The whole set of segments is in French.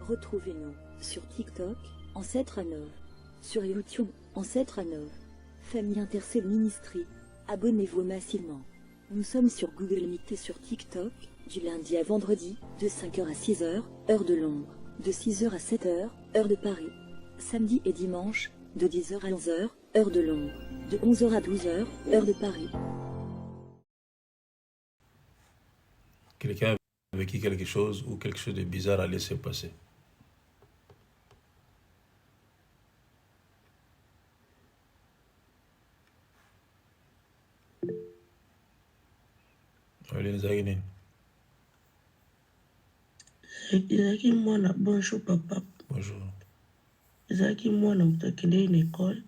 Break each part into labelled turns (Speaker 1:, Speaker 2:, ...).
Speaker 1: Retrouvez-nous sur TikTok, Ancêtre Anov, sur YouTube, Ancêtre Anov, Famille Intercelle Ministry. Abonnez-vous massivement. Nous sommes sur Google Meet et sur TikTok, du lundi à vendredi, de 5h à 6h, heure de Londres, de 6h à 7h, heure de Paris. Samedi et dimanche, de 10h à 11h, heure de Londres, de 11h à 12h, heure de Paris.
Speaker 2: Quelqu'un a vécu quelque chose ou quelque chose de bizarre allait se passer.
Speaker 3: ezalaki mwana bonjour papa.
Speaker 2: Bonjour.
Speaker 3: ezalaki mwana moto akendeki na ekole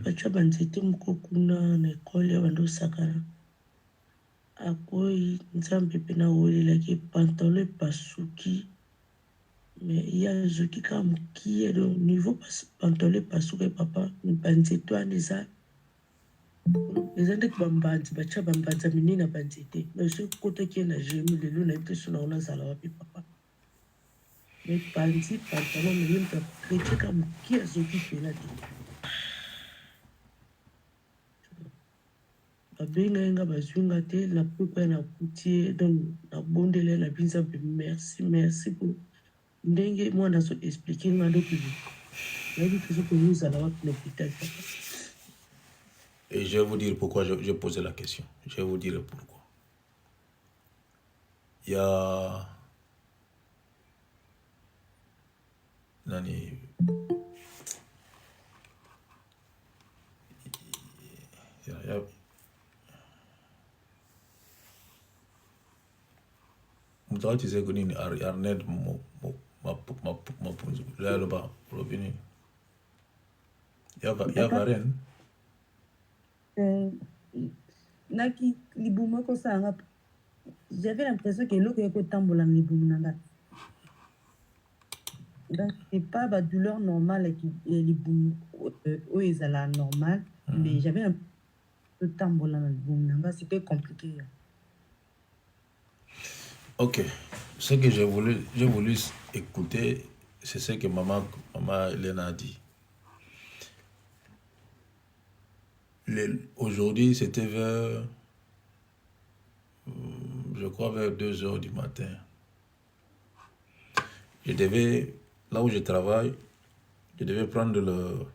Speaker 3: batya banzete moko kuna na ekole ya bando osakana akwei nzambe mpe na olelaki pantalon epasuki me ye azoki kaka mokie donc niveau pantalon epasuki papa banzete wana eza ndeti bambanzi batya bambanzi ya minene na banzete me soki kotaki ye na gemi lelo na ye te so nango nazala wapi papa me panzi pantalon meye moto akretiaka mokie azoki mpena te babengai nga bazwi nga te na pokwa na kutie donc nabondele na binzambe merci po ndenge mwana azo explike nga ndoki nayebi te soki ozala wapi na hôpital papa.
Speaker 2: Et je vais vous dire pourquoi j'ai posé la question. Je vais vous dire pourquoi. Il y a... Nani... Mutawa tu sais que ni Arnett ma là là-bas revenu. Il y a Varenne.
Speaker 4: Naki libumo ko sanga j'avais l'impression que l'eau est kotambola libumo nanga donc c'est pas ba douleur normale qui libumo o ezala normal mais j'avais un peu tambola libumo nanga c'était compliqué.
Speaker 2: Ok, ce que j'ai voulu écouter, c'est ce que maman Hélène a dit. Aujourd'hui, c'était vers, je crois, vers 2h du matin. Je devais, là où je travaille, je devais prendre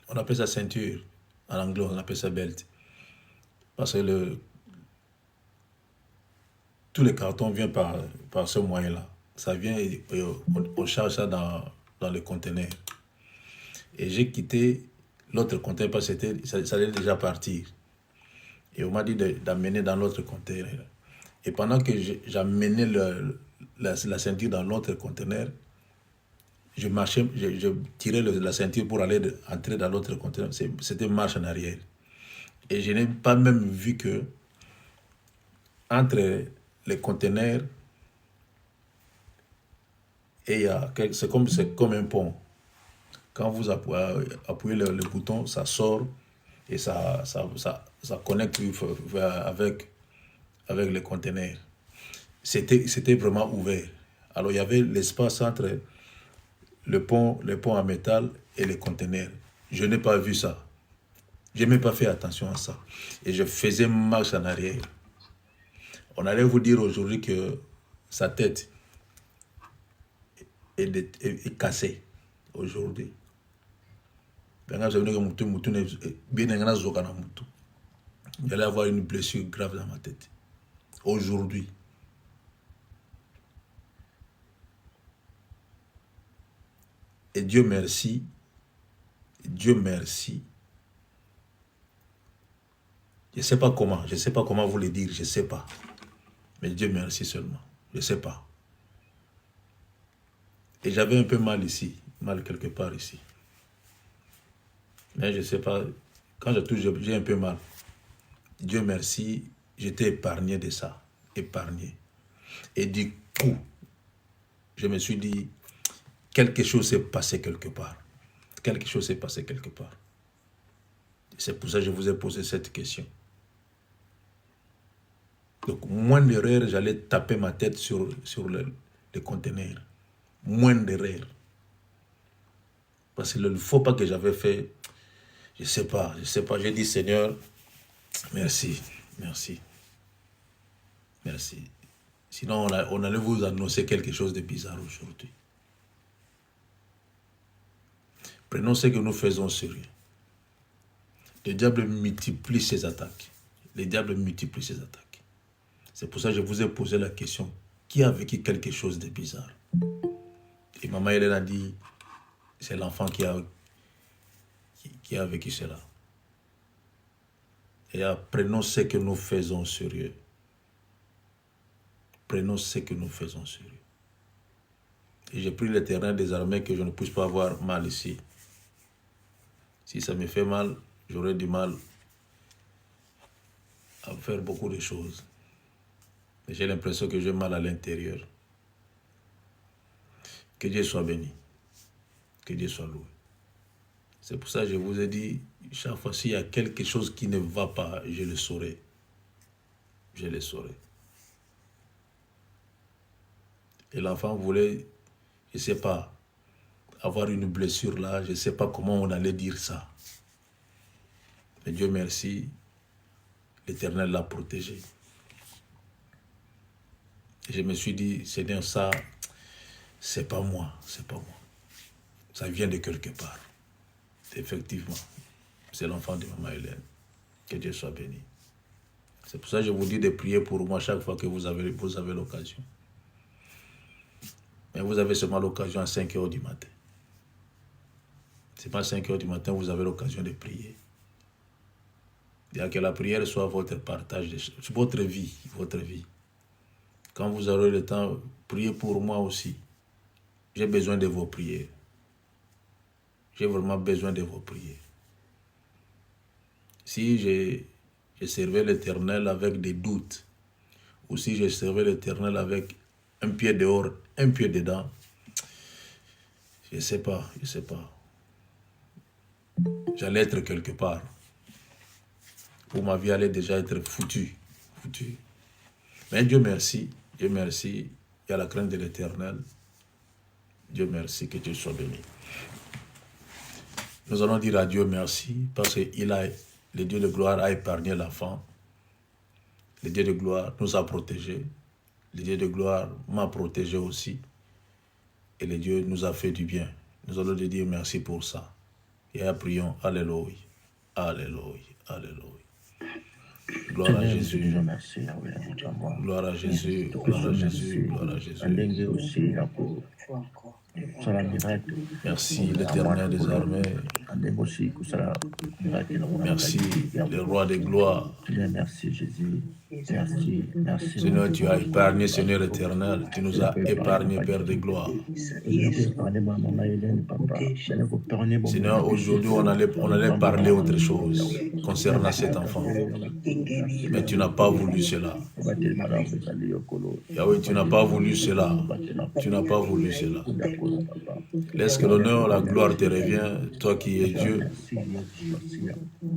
Speaker 2: on appelle ça ceinture, en anglais on appelle ça belt. Parce que tous les cartons viennent par ce moyen-là. Ça vient et on charge ça dans le conteneur. Et j'ai quitté l'autre conteneur parce que ça allait déjà partir. Et on m'a dit d'amener dans l'autre conteneur. Et pendant que j'amenais la ceinture dans l'autre conteneur, je marchais, je tirais la ceinture pour entrer dans l'autre conteneur. C'était marche en arrière. Et je n'ai pas même vu que entre les conteneurs et c'est comme un pont. Quand vous appuyez le bouton, ça sort et ça connecte avec les conteneurs. C'était vraiment ouvert. Alors il y avait l'espace entre le pont en métal et les conteneurs. Je n'ai pas vu ça. Je n'ai pas fait attention à ça. Et je faisais marche en arrière. On allait vous dire aujourd'hui que sa tête est cassée aujourd'hui. J'allais avoir une blessure grave dans ma tête. Aujourd'hui. Et Dieu merci. Je ne sais pas comment vous le dire, je ne sais pas. Mais Dieu merci seulement, je ne sais pas. Et j'avais un peu mal ici, mal quelque part ici. Mais je ne sais pas, quand je touche, j'ai un peu mal. Dieu merci, j'étais épargné de ça, épargné. Et du coup, je me suis dit, quelque chose s'est passé quelque part. C'est pour ça que je vous ai posé cette question. Donc, moins d'erreurs, j'allais taper ma tête sur les conteneurs. Moins d'erreurs. Parce que le faux pas que j'avais fait, je ne sais pas. J'ai dit, Seigneur, merci. Sinon, on allait vous annoncer quelque chose de bizarre aujourd'hui. Prenons ce que nous faisons au sérieux. Le diable multiplie ses attaques. C'est pour ça que je vous ai posé la question, qui a vécu quelque chose de bizarre? Et maman Hélène a dit, c'est l'enfant qui a vécu cela. Et prenons ce que nous faisons au sérieux. Et j'ai pris l'Éternel des armées que je ne puisse pas avoir mal ici. Si ça me fait mal, j'aurais du mal à faire beaucoup de choses. Mais j'ai l'impression que j'ai mal à l'intérieur. Que Dieu soit béni. Que Dieu soit loué. C'est pour ça que je vous ai dit, chaque fois s'il y a quelque chose qui ne va pas, je le saurai. Et l'enfant voulait, je ne sais pas, avoir une blessure là, je ne sais pas comment on allait dire ça. Mais Dieu merci, l'Éternel l'a protégé. Et je me suis dit, Seigneur, ça, c'est pas moi. Ça vient de quelque part. Effectivement, c'est l'enfant de maman Hélène. Que Dieu soit béni. C'est pour ça que je vous dis de prier pour moi chaque fois que vous avez l'occasion. Mais vous avez seulement l'occasion à 5 heures du matin. C'est pas à 5 heures du matin, vous avez l'occasion de prier. Il y a que la prière soit votre partage, votre vie. Quand vous aurez le temps, priez pour moi aussi. J'ai besoin de vos prières. J'ai vraiment besoin de vos prières. Si je servais l'Éternel avec des doutes, ou si je servais l'Éternel avec un pied dehors, un pied dedans, je ne sais pas. J'allais être quelque part. Où ma vie allait déjà être foutue. Mais Dieu merci, il y a la crainte de l'Éternel. Dieu merci, que Dieu soit béni. Nous allons dire à Dieu merci, parce que le Dieu de gloire a épargné l'enfant. Le Dieu de gloire nous a protégés. Le Dieu de gloire m'a protégé aussi. Et le Dieu nous a fait du bien. Nous allons lui dire merci pour ça. Et prions, Alléluia. Gloire à Jésus. Gloire à Jésus. Merci l'Éternel des armées. Merci le roi des gloires.
Speaker 5: Merci Jésus. Merci.
Speaker 2: Seigneur, tu as épargné, Seigneur éternel. Tu nous as épargné, Père de gloire. Seigneur, aujourd'hui, on allait parler autre chose concernant cet enfant. Mais tu n'as pas voulu cela. Yahweh, tu n'as pas voulu cela. Laisse que l'honneur, la gloire te revient, toi qui es Dieu.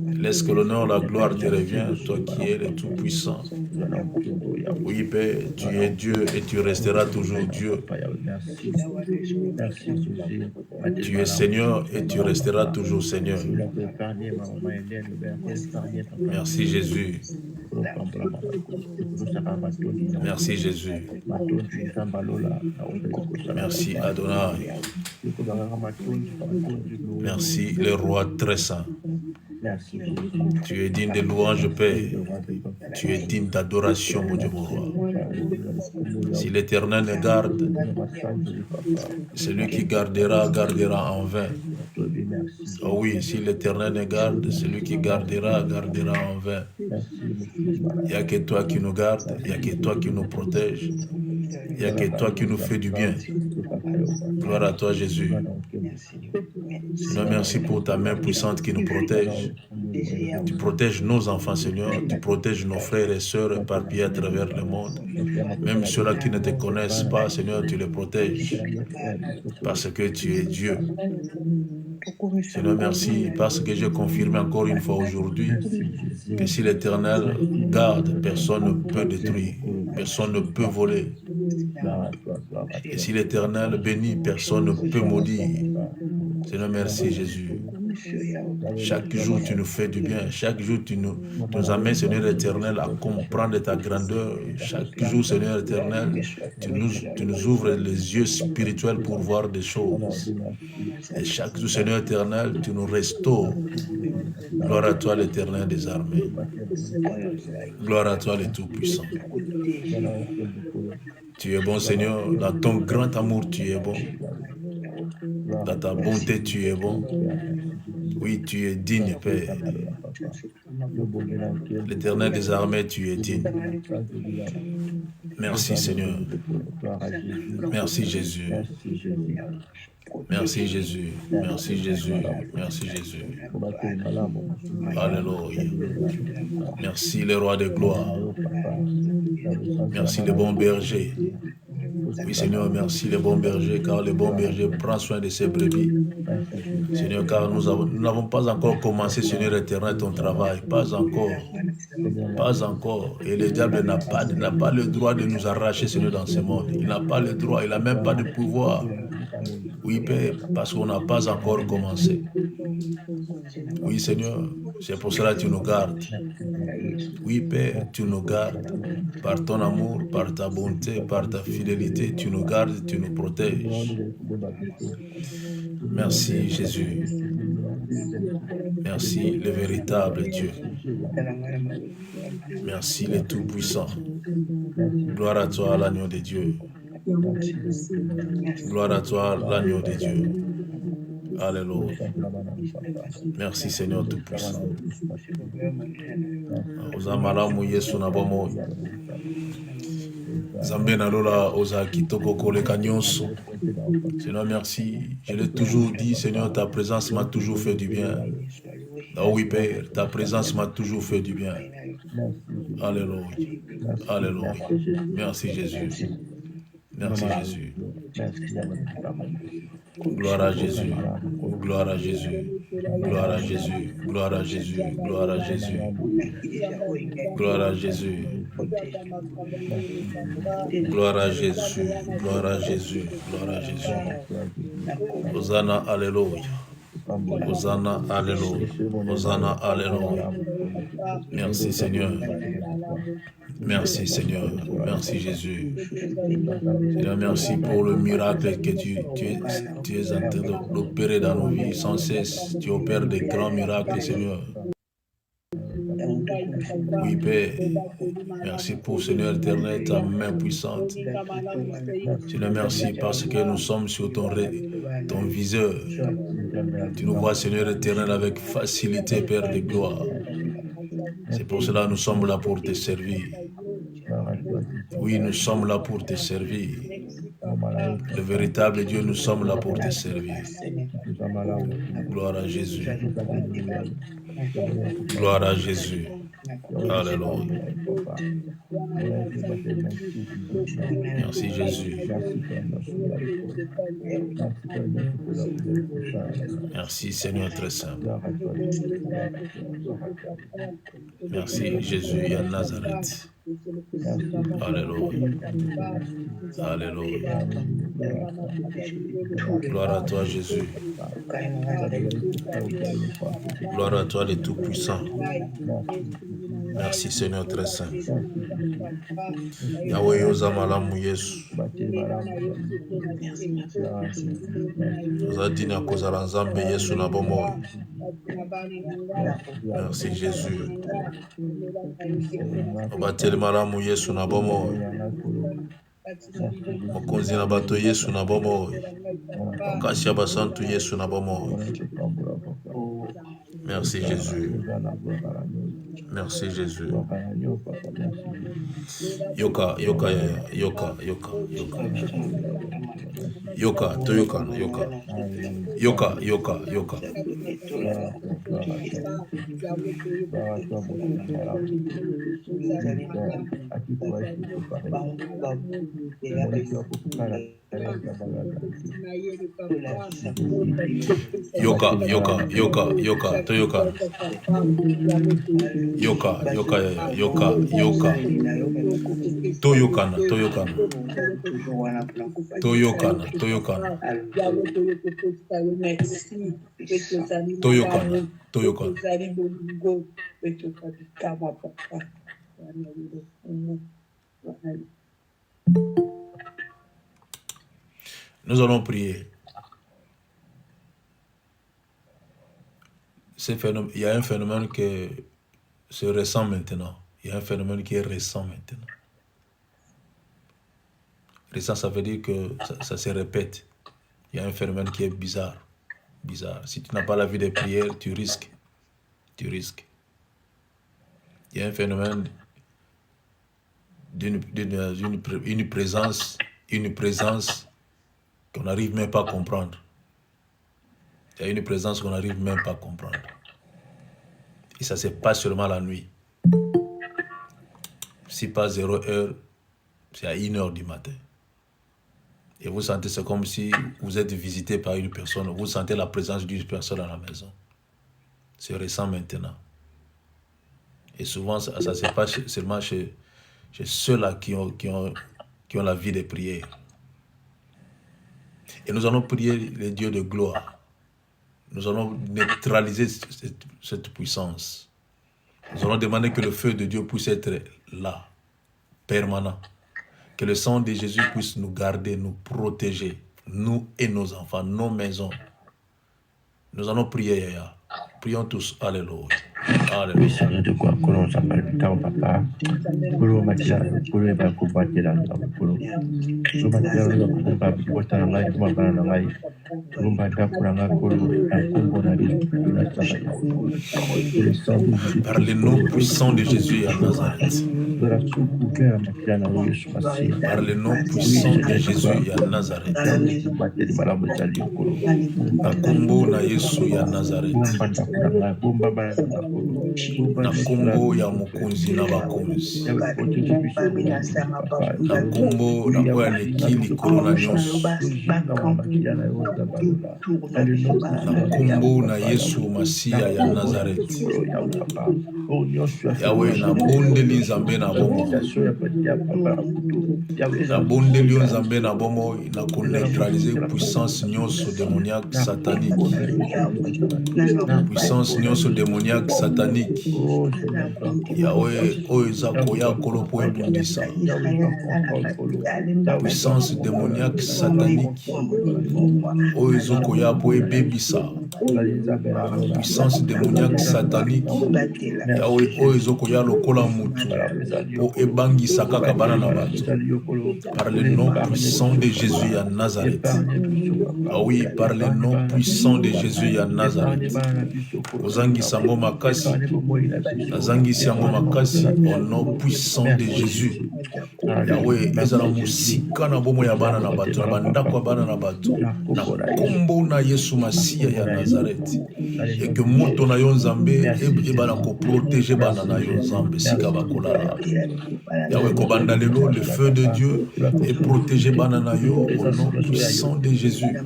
Speaker 2: Laisse que l'honneur, la gloire te revient, toi qui es le Tout-Puissant. Oui, Père, tu es Dieu et tu resteras toujours Dieu. Tu es Seigneur et tu resteras toujours Seigneur. Merci Jésus. Merci Jésus. Merci Adonai. Merci le roi très saint. Tu es digne de louange, Père. Tu es digne d'adoration, mon Dieu, mon roi. Si l'Éternel ne garde, celui qui gardera en vain. Oh oui, si l'Éternel ne garde, celui qui gardera en vain. Il n'y a que toi qui nous garde, il n'y a que toi qui nous protège, il n'y a que toi qui nous fait du bien. Gloire à toi, Jésus. Seigneur, merci pour ta main puissante qui nous protège. Tu protèges nos enfants, Seigneur. Tu protèges nos frères et sœurs éparpillés à travers le monde. Même ceux-là qui ne te connaissent pas, Seigneur, tu les protèges. Parce que tu es Dieu. Seigneur, merci parce que j'ai confirmé encore une fois aujourd'hui que si l'Éternel garde, personne ne peut détruire, personne ne peut voler. Et si l'Éternel bénit, personne ne peut maudire. Seigneur, merci Jésus. Chaque jour, tu nous fais du bien. Chaque jour, tu nous amènes, Seigneur éternel, à comprendre ta grandeur. Chaque jour, Seigneur éternel, tu nous ouvres les yeux spirituels pour voir des choses. Et chaque jour, Seigneur éternel, tu nous restaures. Gloire à toi, l'Éternel des armées. Gloire à toi, le Tout-Puissant. Tu es bon, Seigneur. Dans ton grand amour, tu es bon. Dans ta bonté, tu es bon. Oui, tu es digne, Père. L'Éternel des armées, tu es digne. Merci, Seigneur. Merci, Jésus. Merci, Jésus. Merci, Jésus. Merci, Jésus. Alléluia. Merci, le roi de gloire. Merci, le bon berger. Oui, Seigneur, merci, le bon berger, car le bon berger prend soin de ses brebis. Seigneur, car nous n'avons pas encore commencé, Seigneur éternel, ton travail. Pas encore. Pas encore. Et le diable n'a pas le droit de nous arracher, Seigneur, dans ce monde. Il n'a pas le droit, il n'a même pas de pouvoir. Oui, Père, parce qu'on n'a pas encore commencé. Oui, Seigneur, c'est pour cela que tu nous gardes. Oui, Père, tu nous gardes. Par ton amour, par ta bonté, par ta fidélité, tu nous gardes, tu nous protèges. Merci, Jésus. Merci, le véritable Dieu. Merci, le Tout-Puissant. Gloire à toi, l'agneau de Dieu. Gloire à toi, l'agneau de Dieu. Alléluia. Merci, Seigneur Tout-Puissant. Ozamalamu Yesu na bomo. Zambé na lola oza kitoko koleka nyonso. Seigneur, merci. Je l'ai toujours dit, Seigneur, ta présence m'a toujours fait du bien. Oh oui, Père, ta présence m'a toujours fait du bien. Alléluia. Alléluia. Merci, Jésus. Merci, Jésus. Gloire à Jésus. Gloire à Jésus. Gloire à Jésus. Gloire à Jésus. Gloire à Jésus. Gloire à Jésus. Gloire à Jésus. Gloire à Jésus. Gloire à Jésus. Hosanna, alléluia. Hosanna, alléluia. Hosanna, alléluia. Merci, Seigneur. Merci, Seigneur. Merci, Jésus. Seigneur, merci pour le miracle que tu es en train d'opérer dans nos vies sans cesse. Tu opères des grands miracles, Seigneur. Oui, Père. Merci pour, Seigneur éternel, ta main puissante. Seigneur, merci parce que nous sommes sur ton viseur. Tu nous vois, Seigneur éternel, avec facilité, Père de gloire. C'est pour cela que nous sommes là pour te servir. Oui, nous sommes là pour te servir. Le véritable Dieu, nous sommes là pour te servir. Gloire à Jésus. Gloire à Jésus. Alléluia. Merci Jésus. Merci Seigneur très simple. Merci Jésus à Nazareth. Alléluia. Alléluia. Gloire à toi Jésus. Gloire à toi le Tout-Puissant. Merci Seigneur très saint. Yahweh Yozamalamu Yesu. Zadina Kozala Nzambe Yesu na bomo. Merci Jésus. Obateli malamu Yesu na bomo. Mokonzi na bato Yesu na bomo. Okasi ya basantu Yesu na bomo. Merci Jésus. Merci Jésus. Yoka, yoka, yoka, yoka, yoka. Yoka, toyoka, yoka. Yoka, yoka, yoka. Yoka, yoka, yoka, yoka, toyoka. Yoka, yoka, yoka, yoka. Toyokana, toyokana. Toyokana, toyokana. Toyokana, toyokana. Nous allons prier. Il y a un phénomène qui se ressent maintenant. Il y a un phénomène qui est récent maintenant. Récent, ça veut dire que ça se répète. Il y a un phénomène qui est bizarre. Bizarre. Si tu n'as pas la vie des prières, tu risques. Tu risques. Il y a un phénomène d'une présence qu'on n'arrive même pas à comprendre. Il y a une présence qu'on n'arrive même pas à comprendre. Et ça, c'est pas seulement la nuit. Si pas 0 heure, c'est à 1 heure du matin. Et vous sentez, c'est comme si vous êtes visité par une personne. Vous sentez la présence d'une personne à la maison. C'est récent maintenant. Et souvent, ça ne se passe seulement chez ceux-là qui ont la vie des prières. Et nous allons prier les dieux de gloire. Nous allons neutraliser cette puissance. Nous allons demander que le feu de Dieu puisse être là, permanent. Que le sang de Jésus puisse nous garder, nous protéger, nous et nos enfants, nos maisons. Nous allons prier, Yaya. Prions tous. Alléluia.
Speaker 5: Oui, Seigneur, de quoi que l'on s'appelle Tao Papa, que l'on m'a dit, que l'on va combattre la Polo. Je m'appelle le combat pour ta life, pour ma banane life. Je m'appelle pour la Polo, un combat de
Speaker 2: par le nom puissant de Jésus à Nazareth. Par le nom puissant de Jésus à Nazareth. Nakombo na Yesu ya Nazareth. Nakombo ya mokonzi na bakonzi. Nakombo na oya lekili korona nyonso. Nakombo na Yesu Masiya ya Nazareth. Yahweh na bondeli nzambe na bomo. Na bondeli nzambe na bomo na neutraliser puissance nyonso démoniaque satanique. Puissance nyonso démoniaque satanique. Yahweh oyo koya kolopo ebundisa. Puissance démoniaque satanique. Oyo koya po ebebisa. Puissance démoniaque satanique. Yahweh oyo koya lokola mutu po ebangisa kaka bana na bato. Par le nom puissant de Jésus à Nazareth. Ah oui, par le nom puissant de Jésus à Nazareth. Ozangisa ngo makasi. Azangisi yango makasi au nom puissant de Jésus. Yahweh ezala musika na bomo ya bana na bato na bandako ya bana na bato. Na kombo na Yesu Masiya ya Nazareth. Et que moto na yo nzambe ebana ko protéger bana na yo nzambe sika bakolala. Yahweh kobanda lelo le feu de Dieu et protéger bana na yo au nom puissant de Jésus.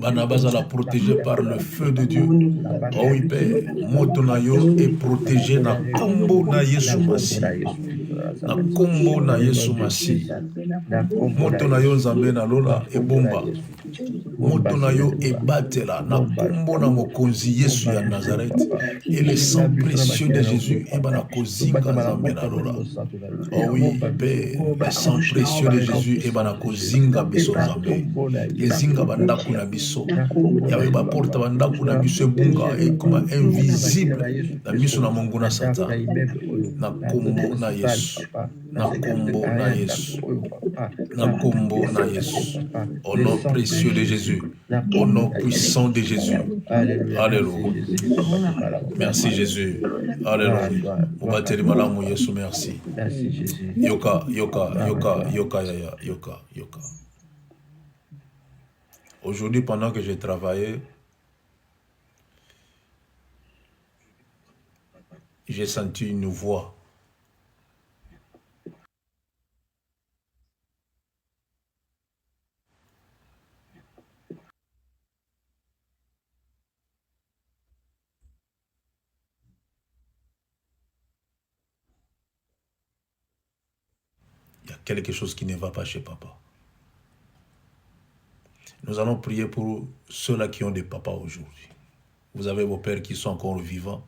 Speaker 2: Bana bazala protégé par le feu de Dieu. Oh oui Père, moto na yo est protégé na kombo na Yesu Masiya. Na kombo na Yesu Masiya. Moto na yo nzambe na lola ebomba. Moto na yo ebatela na kombo na mokonzi Yesu ya Nazareth. Et le sang précieux de Jésus ebana kozinga nzambe na lola. Oh oui Père, le sang précieux de Jésus ebana kozinga biso nzambe. Ezinga bandako na biso. Yawe ba porta bandako na biso ebunga et comme invisible na biso na monguna Satan. Na kombo na Yesu. Na kombo na Yesu. Na kombo na Yesu. Au nom précieux de Jésus. Au nom puissant de Jésus. Alléluia. Merci Jésus. Alléluia. Mubateli malamu Yesu, merci.
Speaker 5: Merci Jésus.
Speaker 2: Yoka, yoka, yoka, yoka, yaya, yoka, yoka. Aujourd'hui, pendant que j'ai travaillé, j'ai senti une voix. quelque chose qui ne va pas chez papa. Nous allons prier pour ceux-là qui ont des papas aujourd'hui. Vous avez vos pères qui sont encore vivants.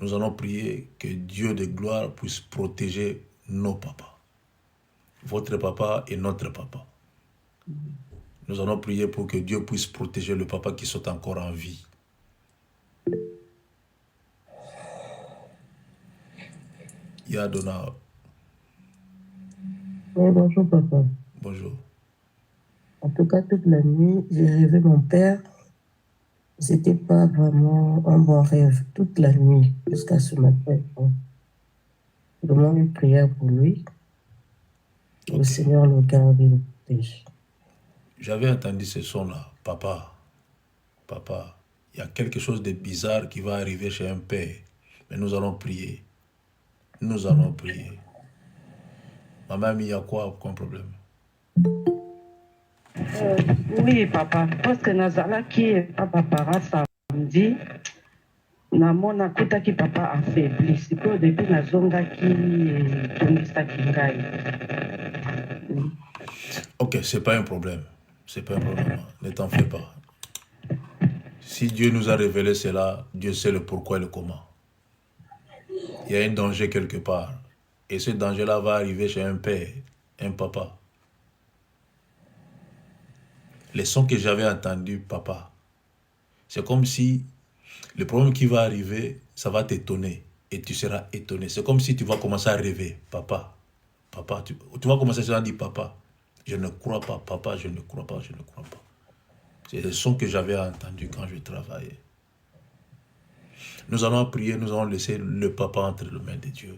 Speaker 2: Nous allons prier que Dieu de gloire puisse protéger nos papas. Votre papa et notre papa. Nous allons prier pour que Dieu puisse protéger le papa qui sont encore en vie. Yadona.
Speaker 3: Oui, bonjour papa.
Speaker 2: Bonjour.
Speaker 3: En tout cas, toute la nuit, j'ai rêvé mon père. C'était pas vraiment un bon rêve. Toute la nuit, jusqu'à ce matin. Je demande une prière pour lui. Le Seigneur le garde et le protège.
Speaker 2: J'avais entendu ce son-là. Papa, il y a quelque chose de bizarre qui va arriver chez un père. Mais nous allons prier. Nous allons prier. Maman, il y a quoi comme problème?
Speaker 6: Oui, papa. Parce que Nazala qui est papa para samedi, namona kuta ki papa affaibli. C'est que depuis Nazonga qui tongisa kingai.
Speaker 2: Ok, c'est pas un problème. C'est pas un problème. Ne t'en fais pas. Si Dieu nous a révélé cela, Dieu sait le pourquoi et le comment. Il y a un danger quelque part. Et ce danger-là va arriver chez un père, un papa. Les sons que j'avais entendus, papa, c'est comme si le problème qui va arriver, ça va t'étonner. Et tu seras étonné. C'est comme si tu vas commencer à rêver. Papa, tu vas commencer à dire, papa, je ne crois pas, papa, je ne crois pas, je ne crois pas. C'est le son que j'avais entendu quand je travaillais. Nous allons prier, nous allons laisser le papa entre les mains de Dieu.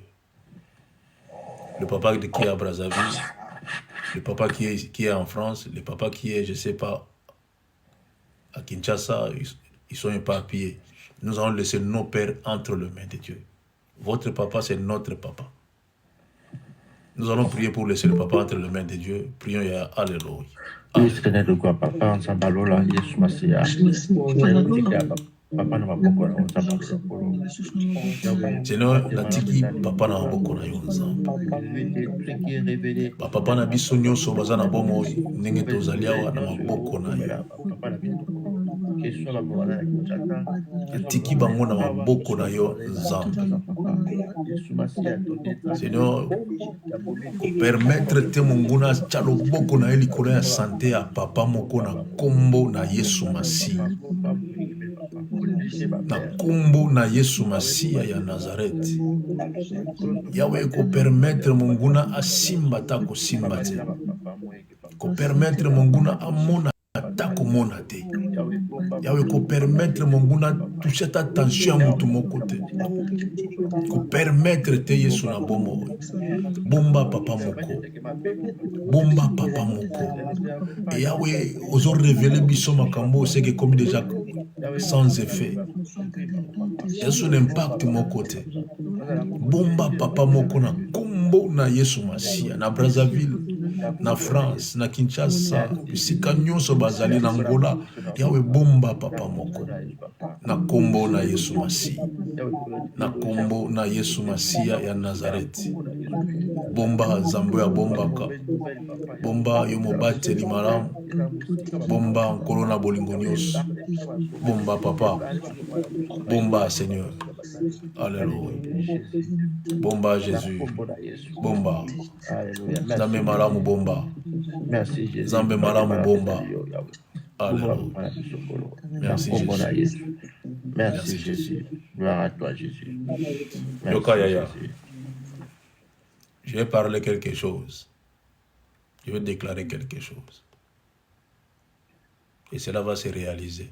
Speaker 2: Le papa qui est à Brazzaville, le papa qui est en France, le papa qui est, je ne sais pas, à Kinshasa, ils sont éparpillés. Nous allons laisser nos pères entre les mains de Dieu. Votre papa, c'est notre papa. Nous allons prier pour laisser le papa entre les mains de Dieu. Prions et alléluia.
Speaker 5: Seigneur de quoi, papa, on s'embalola, Yesu Masia. Papa, nous va
Speaker 2: Seigneur, natiki papa na maboko na yo nzambe. Papa na biso nyonso baza na bomoi ndenge tozali awa na maboko na yo. Natiki bango na maboko na yo nzambe. Seigneur, permettre te monguna tya loboko na ye likolo ya sante ya papa moko na kombo na Yesu Masiya. Na kombo na Yesu Masiya ya Nazareth. Yawe ko permettre monguna asimba ta ko simba te. Ko permettre monguna amona ta ko mona te. Yawe ko permettre monguna toucher ta tension mutu moko te. Ko permettre te Yesu na bomo. Bomba papa moko. Bomba papa moko. Et Yahweh, oso révéler biso makambo, c'est que comme déjà sans effet. Il y a son impact mon côté. Bomba papa moko na kombo na Yesu Masiya, na Brazzaville, na France, na Kinshasa, bisika nyonso bazali na Angola. Yahweh bomba papa moko. Na kombo na Yesu Masiya. Na kombo na Yesu Masiya ya Nazareth. Bomba zambo ya bombaka. Bomba yo mobateli malamu. Bomba nkolo na bolingo nyonso. Bomba papa. Bomba Seigneur. Alléluia. Bomba Jésus. Bomba. Zambe malamu bomba. Zambe malamu bomba. Alléluia. Merci Jésus.
Speaker 5: Merci Jésus. Gloire à toi Jésus.
Speaker 2: Yoka Yaya. Je vais parler quelque chose. Je vais déclarer quelque chose. Et cela va se réaliser.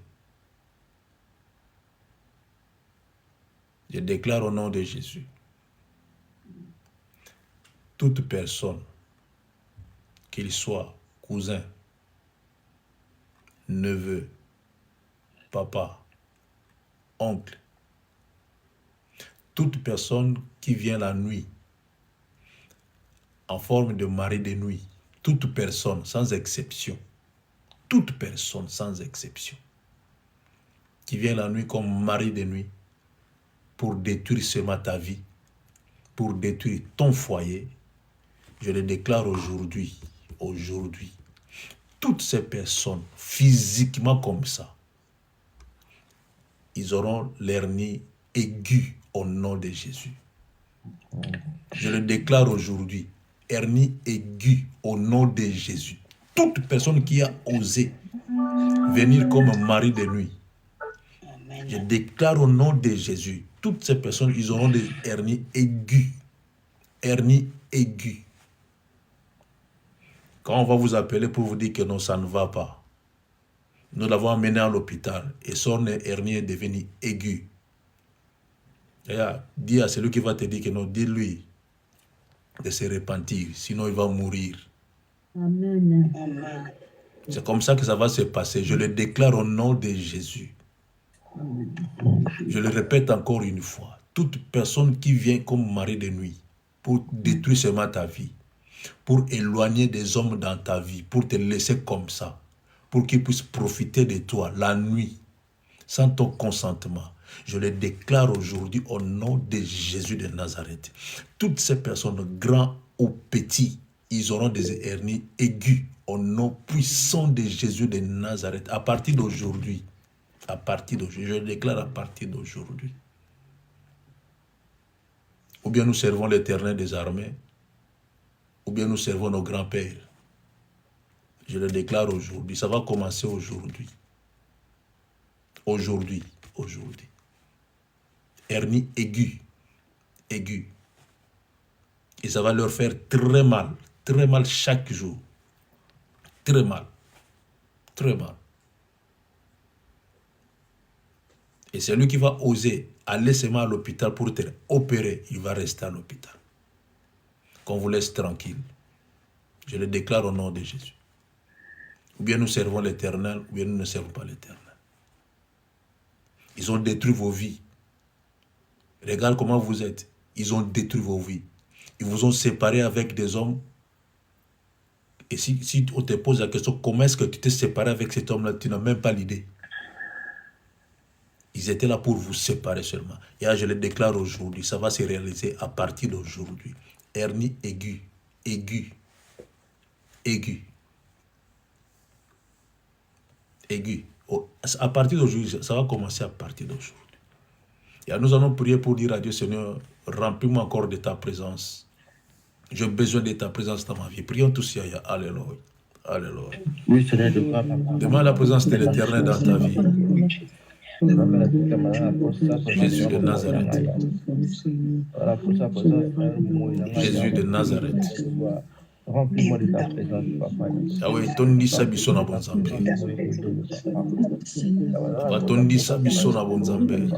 Speaker 2: Je déclare au nom de Jésus. Toute personne, qu'il soit cousin, neveu, papa, oncle, toute personne qui vient la nuit en forme de mari de nuit, toute personne sans exception, toute personne sans exception qui vient la nuit comme mari de nuit pour détruire seulement ta vie, pour détruire ton foyer, Je le déclare aujourd'hui, toutes ces personnes, physiquement comme ça, ils auront l'hernie aiguë au nom de Jésus. Je le déclare aujourd'hui, hernie aiguë au nom de Jésus. Toute personne qui a osé venir comme un mari de nuit, je déclare au nom de Jésus, toutes ces personnes, ils auront des hernies aiguës. Hernie aiguë. Quand on va vous appeler pour vous dire que non, ça ne va pas, nous l'avons amené à l'hôpital et son hernie est devenue aiguë. Dis à celui qui va te dire que non, dis-lui de se repentir, sinon il va mourir.
Speaker 4: Amen.
Speaker 2: C'est comme ça que ça va se passer. Je le déclare au nom de Jésus. Je le répète encore une fois. Toute personne qui vient comme mari de nuit pour détruire seulement ta vie, pour éloigner des hommes dans ta vie, pour te laisser comme ça, pour qu'ils puissent profiter de toi la nuit, sans ton consentement, je le déclare aujourd'hui au nom de Jésus de Nazareth. Toutes ces personnes, grands ou petits, ils auront des hernies aiguës au nom puissant de Jésus de Nazareth. À partir d'aujourd'hui, je le déclare à partir d'aujourd'hui. Ou bien nous servons l'Éternel des armées, ou bien nous servons nos grands-pères. Je le déclare aujourd'hui. Ça va commencer aujourd'hui. Aujourd'hui. Hernie aiguë. Et ça va leur faire très mal chaque jour. Très mal. Et celui qui va oser aller seulement à l'hôpital pour te opérer, il va rester à l'hôpital. Qu'on vous laisse tranquille. Je le déclare au nom de Jésus. Ou bien nous servons l'Éternel, ou bien nous ne servons pas l'Éternel. Ils ont détruit vos vies. Regarde comment vous êtes. Ils ont détruit vos vies. Ils vous ont séparés avec des hommes. Et si on te pose la question, comment est-ce que tu t'es séparé avec cet homme-là, tu n'as même pas l'idée. Ils étaient là pour vous séparer seulement. Et là, je le déclare aujourd'hui. Ça va se réaliser à partir d'aujourd'hui. Hernie aiguë. À partir d'aujourd'hui, ça va commencer à partir d'aujourd'hui. Et nous allons prier pour dire à Dieu, Seigneur, remplis-moi encore de ta présence. J'ai besoin de ta présence dans ma vie. Prions tous, Alléluia.
Speaker 5: Oui, Seigneur, de papa.
Speaker 2: Demande la présence de l'Éternel dans ta vie. Jésus de Nazareth. Jésus de Nazareth.
Speaker 5: Remplis-moi de ta présence, papa.
Speaker 2: Ah oui, tondi sabiso na bonzambe. Papa, tondi sabiso na bonzambe.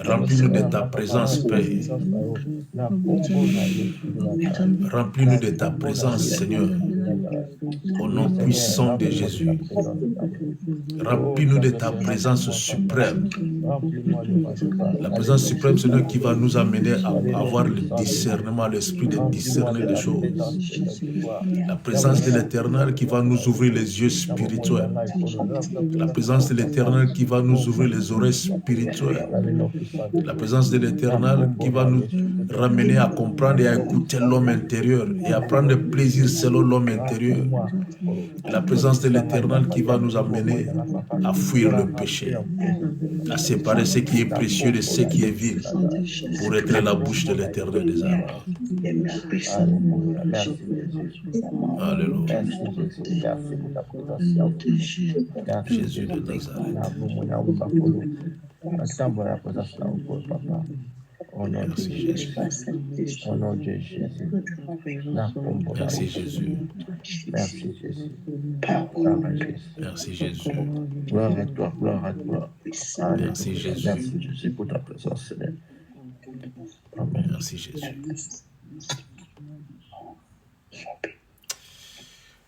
Speaker 2: Remplis-nous de ta présence, Père. Remplis-nous de ta présence, Seigneur. Au nom puissant de Jésus. Remplis-nous de ta présence suprême. La présence suprême, Seigneur, qui va nous amener à avoir le discernement, l'esprit de discerner des choses. La présence de l'Éternel qui va nous ouvrir les yeux spirituels. La présence de l'Éternel qui va nous ouvrir les oreilles spirituelles. La présence de l'Éternel qui va nous ramener à comprendre et à écouter l'homme intérieur et à prendre plaisir selon l'homme intérieur. La présence de l'Éternel qui va nous amener à fuir le péché, à séparer ce qui est précieux de ce qui est vil, pour être la bouche de l'Éternel des armées. Alléluia. Jésus de Nazareth. Merci Jésus.
Speaker 5: Au nom de Jésus.
Speaker 2: Merci Jésus.
Speaker 5: Merci Jésus.
Speaker 2: Merci Jésus.
Speaker 5: Gloire à toi, gloire à toi.
Speaker 2: Merci Jésus.
Speaker 5: Merci Jésus pour ta présence, Seigneur. Amen.
Speaker 2: Merci Jésus.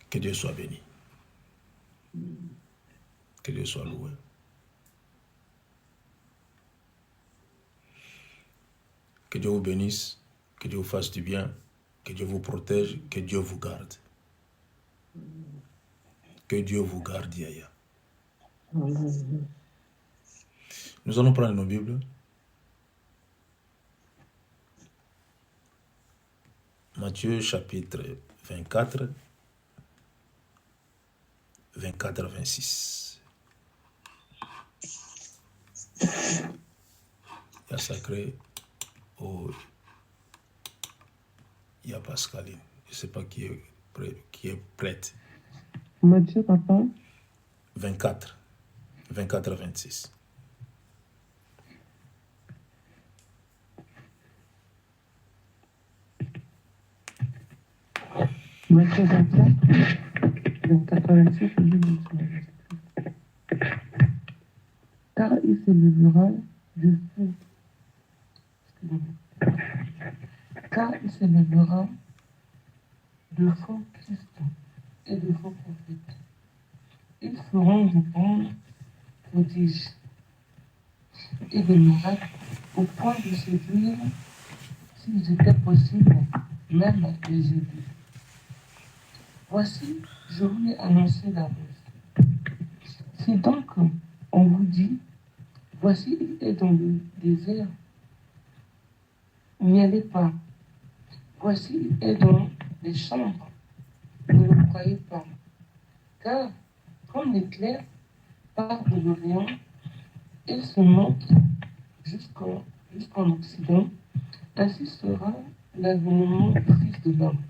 Speaker 2: Que Dieu soit béni. Que Dieu soit loué. Que Dieu vous bénisse, que Dieu vous fasse du bien, que Dieu vous protège, que Dieu vous garde. Que Dieu vous garde, Yaya. Nous allons prendre nos Bibles. Matthieu chapitre 24, 24 à 26. Il y a Sacré, oh, il y a Pascaline. Je ne sais pas qui est prête.
Speaker 3: Matthieu, papa.
Speaker 2: 24, 24 à 26.
Speaker 3: Matthieu 24, 24 à 26, je lis maintenant. Car il s'élèvera de faux. Car il s'élèvera de faux Christ et de faux prophètes. Ils feront de grands prodiges et des miracles au point de séduire, s'ils étaient possibles, même les élus. Voici, je vous ai annoncé d'avance. Si donc on vous dit, voici, il est dans le désert, n'y allez pas. Voici, il est dans les chambres, ne le croyez pas. Car, comme l'éclair part de l'Orient, il se monte jusqu'en Occident, ainsi sera l'avènement du Fils de l'homme.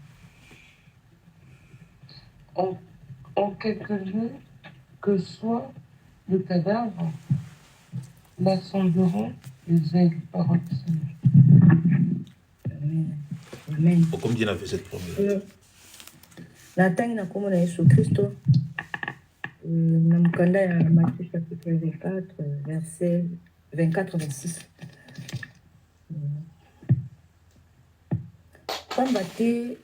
Speaker 3: En quelques lieux que soit le cadavre, l'assembleront les aigles, parole du Seigneur.
Speaker 4: Amen. Amen.
Speaker 2: Comme dit la cette première.
Speaker 4: Natangi na kombo na Yesu Kristo na mukanda ya Matthieu chapitre 24 verset 24-26. Pamba te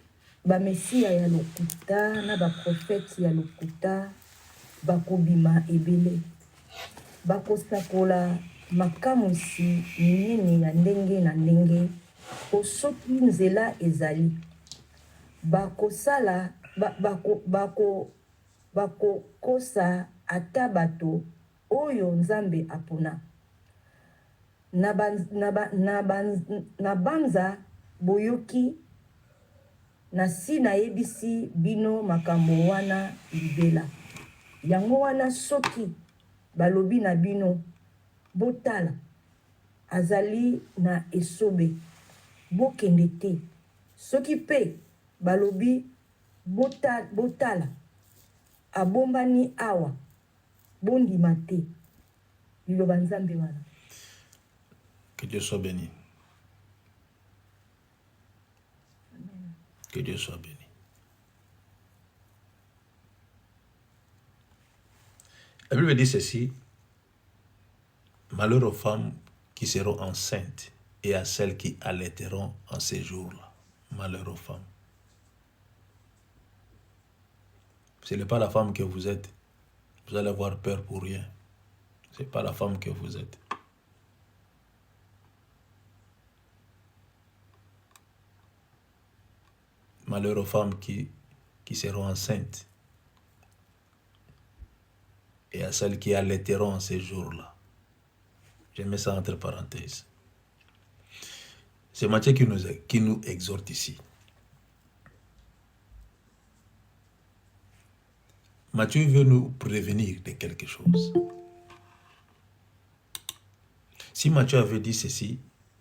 Speaker 4: bamesiya ya lokuta na baprofete ya lokuta bakobima ebele, bakosakola makamwisi minene ya ndenge na ndenge po soki nzela ezali, bakosala bakokosa ata bato oyo Nzambe apona. Na banza boyoki nasi nayebisi bino makambo wana libela. Yango wana soki balobi na bino botala azali na esobe, bokende te. Soki pe balobi botala abombani awa, bondima te. Liloba Nzambe wana.
Speaker 2: Que Dieu soit béni. Que Dieu soit béni. La Bible dit ceci: malheur aux femmes qui seront enceintes et à celles qui allaiteront en ces jours-là. Malheur aux femmes. Ce n'est pas la femme que vous êtes. Vous allez avoir peur pour rien. Ce n'est pas la femme que vous êtes. Malheur aux femmes qui seront enceintes et à celles qui allaiteront en ces jours-là. Je mets ça entre parenthèses. C'est Matthieu qui nous exhorte ici. Matthieu veut nous prévenir de quelque chose. Si Matthieu avait dit ceci,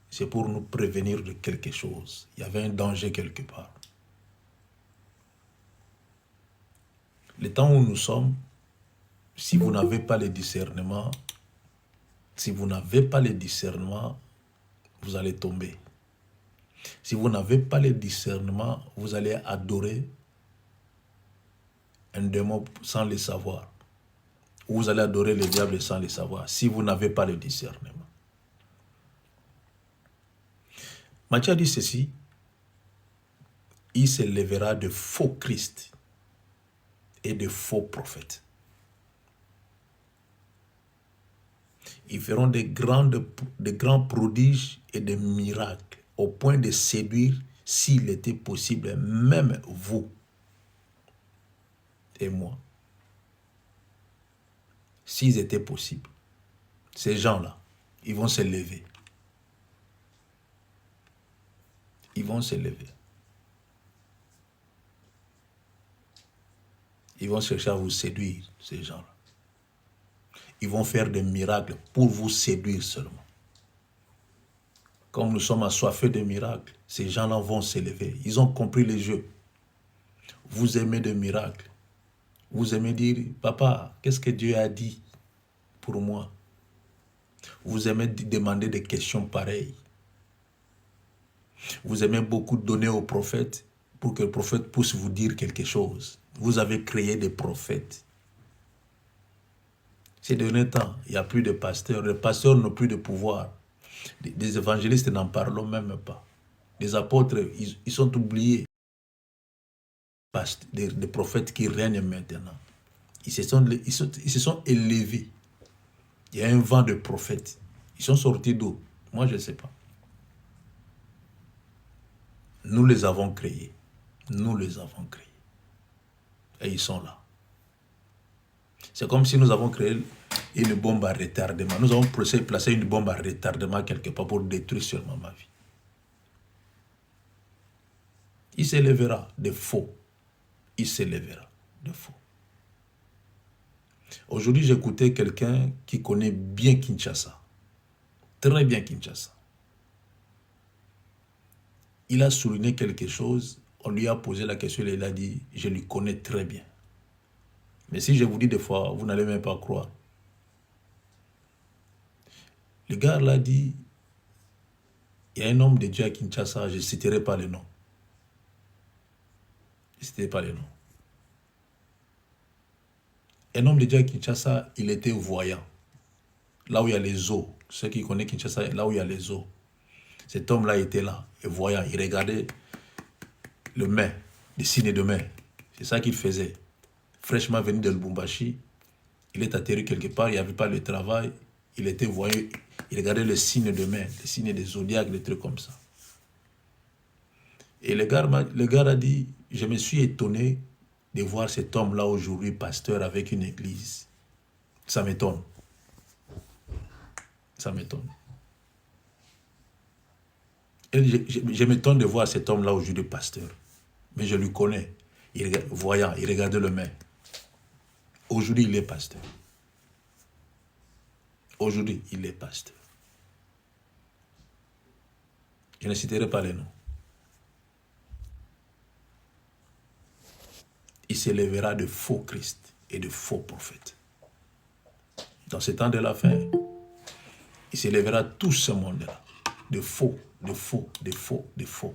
Speaker 2: c'est pour nous prévenir de quelque chose. Il y avait un danger quelque part. Le temps où nous sommes, si vous n'avez pas le discernement, vous allez tomber. Si vous n'avez pas le discernement, vous allez adorer un démon sans le savoir. Ou vous allez adorer le diable sans le savoir, si vous n'avez pas le discernement. Matthieu a dit ceci: il se lèvera de faux Christ et de faux prophètes. Ils feront de grands prodiges et des miracles, au point de séduire, s'il était possible, même vous et moi. S'ils étaient possibles, ces gens-là, ils vont se lever. Ils vont se lever. Ils vont chercher à vous séduire, ces gens-là. Ils vont faire des miracles pour vous séduire seulement. Comme nous sommes assoiffés de miracles, ces gens-là vont s'élever. Ils ont compris les jeux. Vous aimez des miracles. Vous aimez dire, papa, qu'est-ce que Dieu a dit pour moi? Vous aimez demander des questions pareilles. Vous aimez beaucoup donner au prophète pour que le prophète puisse vous dire quelque chose. Vous avez créé des prophètes. Ces derniers temps, il n'y a plus de pasteurs. Les pasteurs n'ont plus de pouvoir. Des évangélistes n'en parlons même pas. Les apôtres, ils sont oubliés. Des prophètes qui règnent maintenant. Ils se sont élevés. Il y a un vent de prophètes. Ils sont sortis d'où? Moi, je ne sais pas. Nous les avons créés. Nous les avons créés. Et ils sont là. C'est comme si nous avons créé une bombe à retardement. Nous avons placé une bombe à retardement quelque part pour détruire seulement ma vie. Il s'élèvera de faux. Il s'élèvera de faux. Aujourd'hui, j'écoutais quelqu'un qui connaît bien Kinshasa. Très bien Kinshasa. Il a souligné quelque chose. On lui a posé la question et il a dit, je lui connais très bien. Mais si je vous dis des fois, vous n'allez même pas croire. Le gars l'a dit, il y a un homme de Dieu à Kinshasa, je ne citerai pas le nom. Je ne citerai pas le nom. Un homme de Dieu à Kinshasa, il était voyant. Là où il y a les eaux. Ceux qui connaissent Kinshasa, là où il y a les eaux. Cet homme-là était là, et voyant. Il regardait le main, les signes de main. C'est ça qu'il faisait. Fraîchement venu de Lubumbashi, il est atterri quelque part, il n'y avait pas le travail. Il était voyant, il regardait les signes de main, les signes des zodiaques, des trucs comme ça. Et le gars a dit, je me suis étonné de voir cet homme-là aujourd'hui, pasteur avec une église. Ça m'étonne. Ça m'étonne. Et je m'étonne de voir cet homme-là aujourd'hui, pasteur. Mais je le connais. Voyant, il regardait le main. Aujourd'hui, il est pasteur. Aujourd'hui, il est pasteur. Je ne citerai pas les noms. Il s'élèvera de faux Christ et de faux prophètes. Dans ce temps de la fin, il s'élèvera tout ce monde-là. De faux, de faux, de faux, de faux.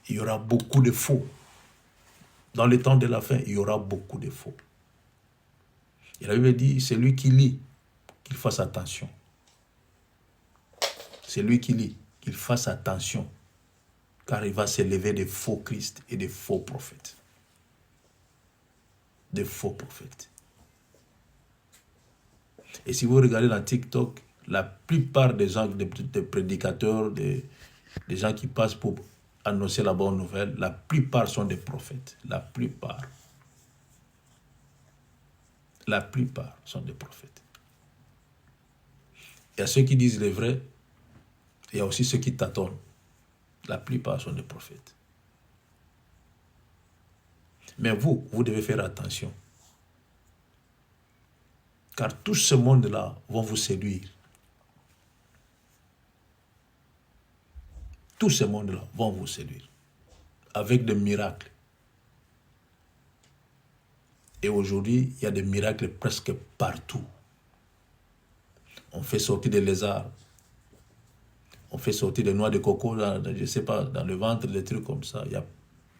Speaker 2: Il y aura beaucoup de faux. Dans le temps de la fin, il y aura beaucoup de faux. Et la Bible dit, c'est lui qui lit, qu'il fasse attention. C'est lui qui lit, qu'il fasse attention. Car il va s'élever des faux Christ et des faux prophètes. Des faux prophètes. Et si vous regardez dans TikTok, la plupart des gens, des prédicateurs, des gens qui passent pour annoncer la bonne nouvelle, la plupart sont des prophètes. La plupart. La plupart sont des prophètes. Il y a ceux qui disent le vrai, il y a aussi ceux qui tâtonnent. La plupart sont des prophètes. Mais vous devez faire attention. Car tout ce monde-là vont vous séduire. Tout ce monde-là vont vous séduire. Avec des miracles. Et aujourd'hui, il y a des miracles presque partout. On fait sortir des lézards. On fait sortir des noix de coco, je ne sais pas, dans le ventre, des trucs comme ça. Il y a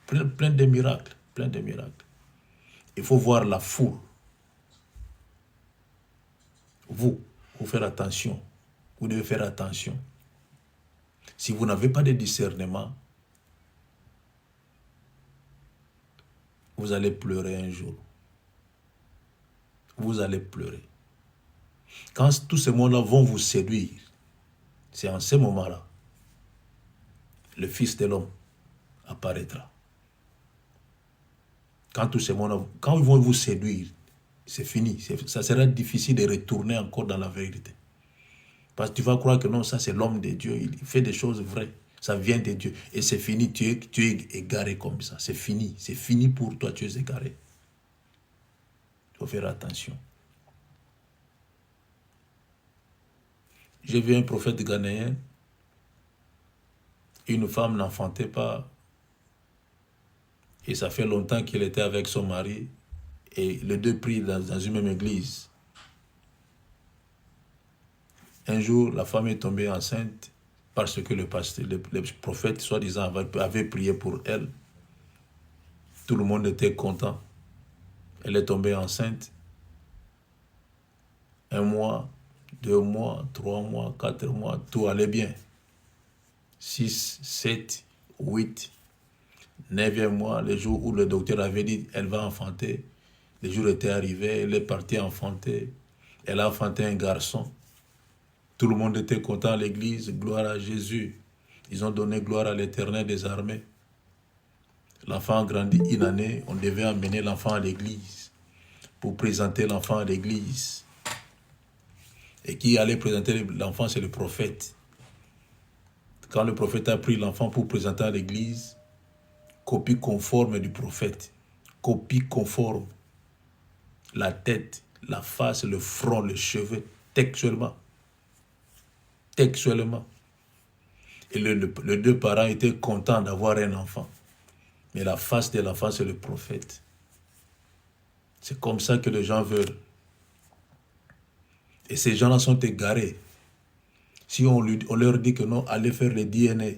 Speaker 2: plein de miracles. Plein de miracles. Il faut voir la foule. Vous faire attention. Vous devez faire attention. Si vous n'avez pas de discernement, vous allez pleurer un jour. Vous allez pleurer. Quand tous ces mots-là vont vous séduire, c'est en ce moment-là, le Fils de l'homme apparaîtra. Quand tous ces mots-là, quand ils vont vous séduire, c'est fini. Ça sera difficile de retourner encore dans la vérité. Parce que tu vas croire que non, ça c'est l'homme de Dieu, il fait des choses vraies. Ça vient de Dieu. Et c'est fini, tu es égaré comme ça. C'est fini pour toi, tu es égaré. Il faut faire attention. J'ai vu un prophète ghanéen, une femme n'enfantait pas. Et ça fait longtemps qu'il était avec son mari. Et les deux prient dans une même église. Un jour, la femme est tombée enceinte parce que le prophète, soi-disant, avait prié pour elle. Tout le monde était content. Elle est tombée enceinte. 1 mois, 2 mois, 3 mois, 4 mois, tout allait bien. 6, 7, 8, 9e mois, le jour où le docteur avait dit elle va enfanter, le jour était arrivé, elle est partie enfanter. Elle a enfanté un garçon. Tout le monde était content à l'église, gloire à Jésus. Ils ont donné gloire à l'Éternel des armées. L'enfant a grandi une année, on devait emmener l'enfant à l'église pour présenter l'enfant à l'église. Et qui allait présenter l'enfant, c'est le prophète. Quand le prophète a pris l'enfant pour présenter à l'église, copie conforme du prophète, copie conforme, la tête, la face, le front, les cheveux, textuellement. Textuellement. Et les deux parents étaient contents d'avoir un enfant. Mais la face de l'enfant, c'est le prophète. C'est comme ça que les gens veulent. Et ces gens-là sont égarés. Si on leur dit que non, allez faire le DNA.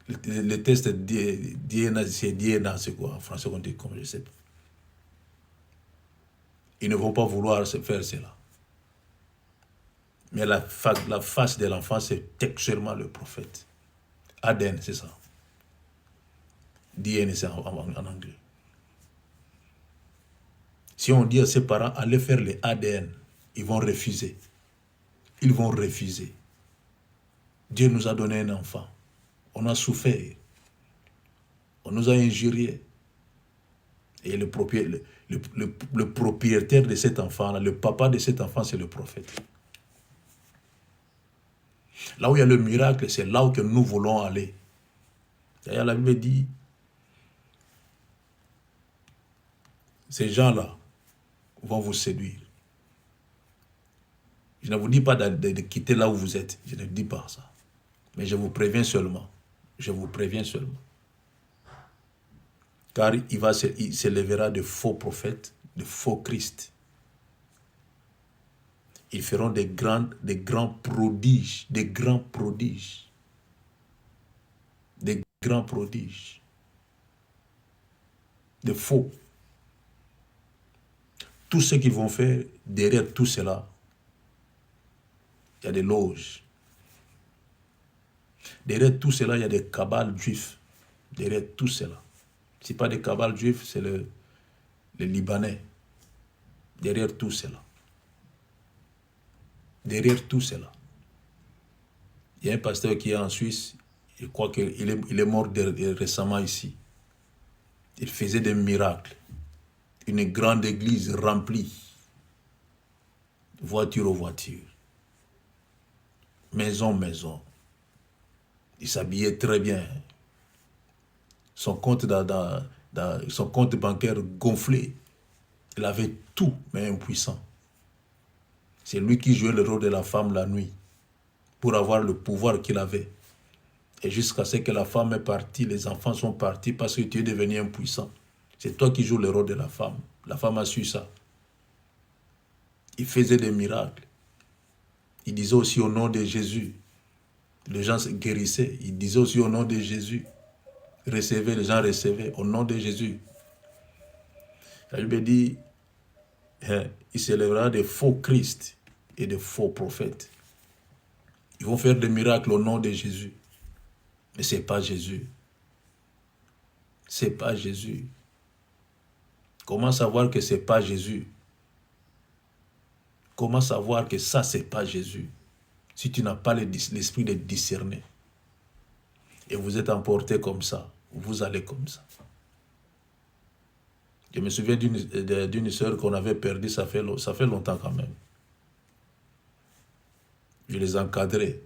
Speaker 2: Le test DNA, c'est quoi en français on dit comme je sais pas. Ils ne vont pas vouloir se faire cela. Mais la face de l'enfant, c'est textuellement le prophète. ADN, c'est ça. DNA, c'est en anglais. Si on dit à ses parents, allez faire les ADN, ils vont refuser. Ils vont refuser. Dieu nous a donné un enfant. On a souffert. On nous a injuriés. Et le propriétaire de cet enfant-là, le papa de cet enfant, c'est le prophète. Là où il y a le miracle, c'est là où que nous voulons aller. D'ailleurs, la Bible dit, ces gens-là vont vous séduire. Je ne vous dis pas de quitter là où vous êtes. Je ne dis pas ça. Mais je vous préviens seulement. Je vous préviens seulement. Car il s'élèvera de faux prophètes, de faux Christ. Ils feront des grands prodiges, des grands prodiges. Des grands prodiges. De faux. Tout ce qu'ils vont faire, derrière tout cela, il y a des loges. Derrière tout cela, il y a des cabales juifs. Derrière tout cela. Ce n'est pas des cabales juifs, c'est les Libanais. Derrière tout cela. Derrière tout cela. Il y a un pasteur qui est en Suisse, je crois qu'il est mort récemment ici. Il faisait des miracles. Une grande église remplie. Voiture aux voitures. Maison, maison. Il s'habillait très bien. Son compte, son compte bancaire gonflé. Il avait tout, mais impuissant. C'est lui qui jouait le rôle de la femme la nuit pour avoir le pouvoir qu'il avait. Et jusqu'à ce que la femme est partie, les enfants sont partis parce que tu es devenu impuissant. C'est toi qui joues le rôle de la femme. La femme a su ça. Il faisait des miracles. Il disait aussi au nom de Jésus. Les gens se guérissaient. Il disait aussi au nom de Jésus. Recevez, les gens recevaient au nom de Jésus. La Bible dit, il s'élèvera des faux Christ et des faux prophètes. Ils vont faire des miracles au nom de Jésus. Mais ce n'est pas Jésus. Ce n'est pas Jésus. Comment savoir que ce n'est pas Jésus? Comment savoir que ça, ce n'est pas Jésus? Si tu n'as pas l'esprit de discerner. Et vous êtes emporté comme ça. Vous allez comme ça. Je me souviens d'une sœur qu'on avait perdue, ça fait longtemps quand même. Je les encadrais.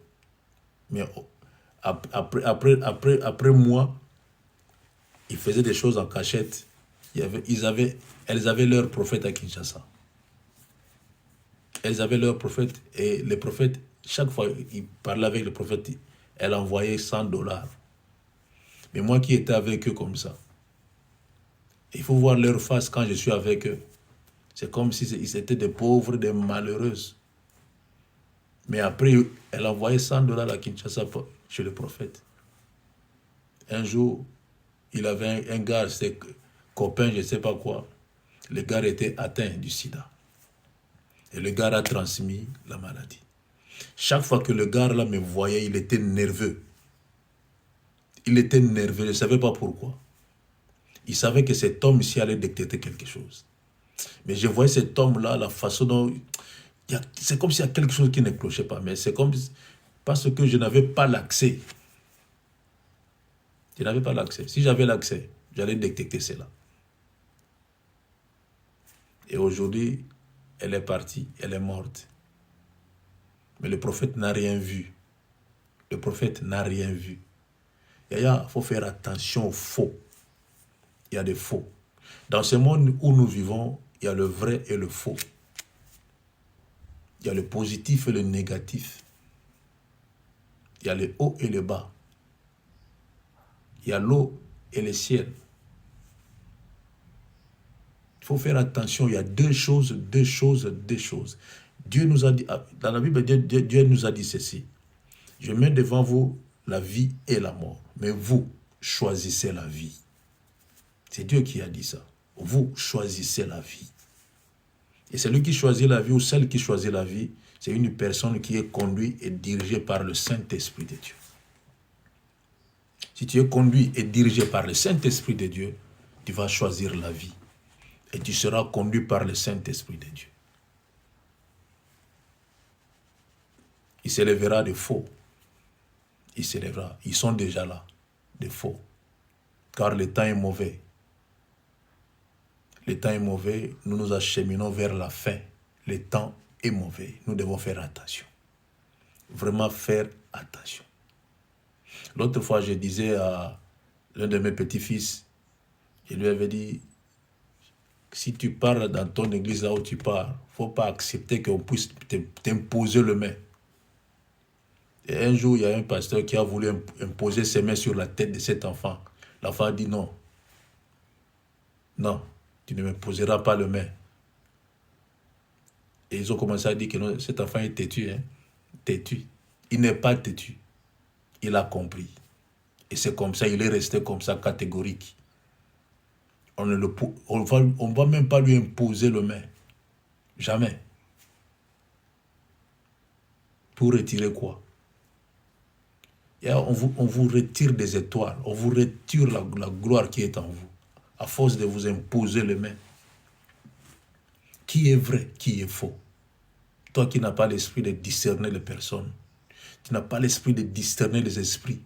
Speaker 2: Mais Après moi, ils faisaient des choses en cachette. Elles avaient leur prophète à Kinshasa. Elles avaient leur prophète et les prophètes, chaque fois qu'ils parlaient avec le prophète, elle envoyait $100. Mais moi qui étais avec eux comme ça, il faut voir leur face quand je suis avec eux. C'est comme si ils étaient des pauvres, des malheureuses. Mais après, elle envoyait $100 à Kinshasa chez le prophète. Un jour, il avait un gars, ses copains, je ne sais pas quoi. Le gars était atteint du sida. Et le gars a transmis la maladie. Chaque fois que le gars là me voyait, il était nerveux. Il était nerveux, je ne savais pas pourquoi. Il savait que cet homme ici allait détecter quelque chose. Mais je voyais cet homme-là, la façon dont... C'est comme s'il y a quelque chose qui ne clochait pas. Mais c'est comme... Parce que je n'avais pas l'accès. Je n'avais pas l'accès. Si j'avais l'accès, j'allais détecter cela. Et aujourd'hui, elle est partie, elle est morte. Mais le prophète n'a rien vu. Le prophète n'a rien vu. Yaya, il faut faire attention aux faux. Il y a des faux. Dans ce monde où nous vivons, il y a le vrai et le faux. Il y a le positif et le négatif. Il y a le haut et le bas. Il y a l'eau et le ciel. Il faut faire attention, il y a deux choses. Dieu nous a dit, dans la Bible, Dieu nous a dit ceci. Je mets devant vous la vie et la mort. Mais vous choisissez la vie. C'est Dieu qui a dit ça. Vous choisissez la vie. Et celui qui choisit la vie ou celle qui choisit la vie, c'est une personne qui est conduite et dirigée par le Saint-Esprit de Dieu. Si tu es conduit et dirigé par le Saint-Esprit de Dieu, tu vas choisir la vie. Et tu seras conduit par le Saint-Esprit de Dieu. Il s'élèvera de faux. Il s'élèvera. Ils sont déjà là, de faux. Car le temps est mauvais. Le temps est mauvais. Nous nous acheminons vers la fin. Le temps est mauvais. Nous devons faire attention. Vraiment faire attention. L'autre fois, je disais à l'un de mes petits-fils, je lui avais dit, si tu pars dans ton église là où tu pars, il ne faut pas accepter qu'on puisse t'imposer le main. Et un jour, il y a un pasteur qui a voulu imposer ses mains sur la tête de cet enfant. L'enfant a dit non. Non, tu ne m'imposeras pas le main. Et ils ont commencé à dire que non, cet enfant est têtu. Hein? Têtu. Il n'est pas têtu. Il a compris. Et c'est comme ça, il est resté comme ça, catégorique. On ne va même pas lui imposer le main. Jamais. Pour retirer quoi? Et on vous retire des étoiles. On vous retire la gloire qui est en vous. À force de vous imposer le main. Qui est vrai, qui est faux? Toi qui n'as pas l'esprit de discerner les personnes. Tu n'as pas l'esprit de discerner les esprits.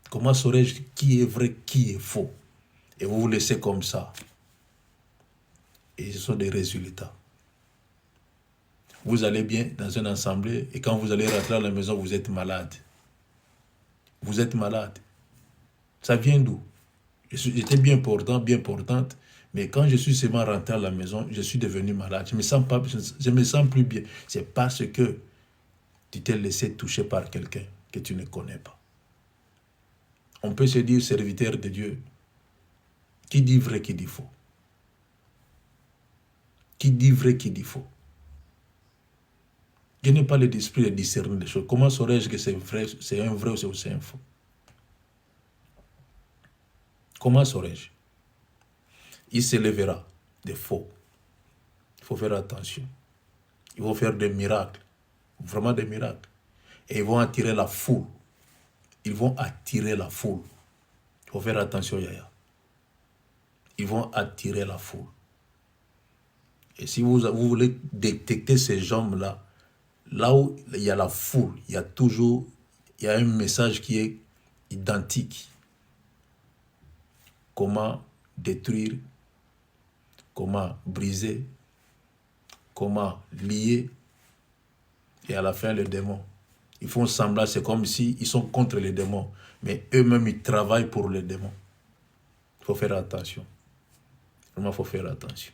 Speaker 2: Comment saurais-je qui est vrai, qui est faux? Et vous vous laissez comme ça. Et ce sont des résultats. Vous allez bien dans une assemblée et quand vous allez rentrer à la maison, vous êtes malade. Vous êtes malade. Ça vient d'où? J'étais bien portante, mais quand je suis seulement rentré à la maison, je suis devenu malade. Je me sens plus bien. C'est parce que tu t'es laissé toucher par quelqu'un que tu ne connais pas. On peut se dire serviteur de Dieu. Qui dit vrai, qui dit faux? Qui dit vrai, qui dit faux? Je n'ai pas l'esprit de discerner les choses. Comment saurais-je que c'est vrai, c'est un vrai ou c'est un faux? Comment saurais-je? Il s'élèvera des faux. Il faut faire attention. Ils vont faire des miracles. Vraiment des miracles. Et ils vont attirer la foule. Ils vont attirer la foule. Il faut faire attention, Yaya. Ils vont attirer la foule. Et si vous voulez détecter ces gens-là, là où il y a la foule, il y a un message qui est identique. Comment détruire, comment briser, comment lier, et à la fin le démon. Ils font semblant, c'est comme s'ils sont contre les démons. Mais eux-mêmes, ils travaillent pour les démons. Il faut faire attention. Vraiment, il faut faire attention.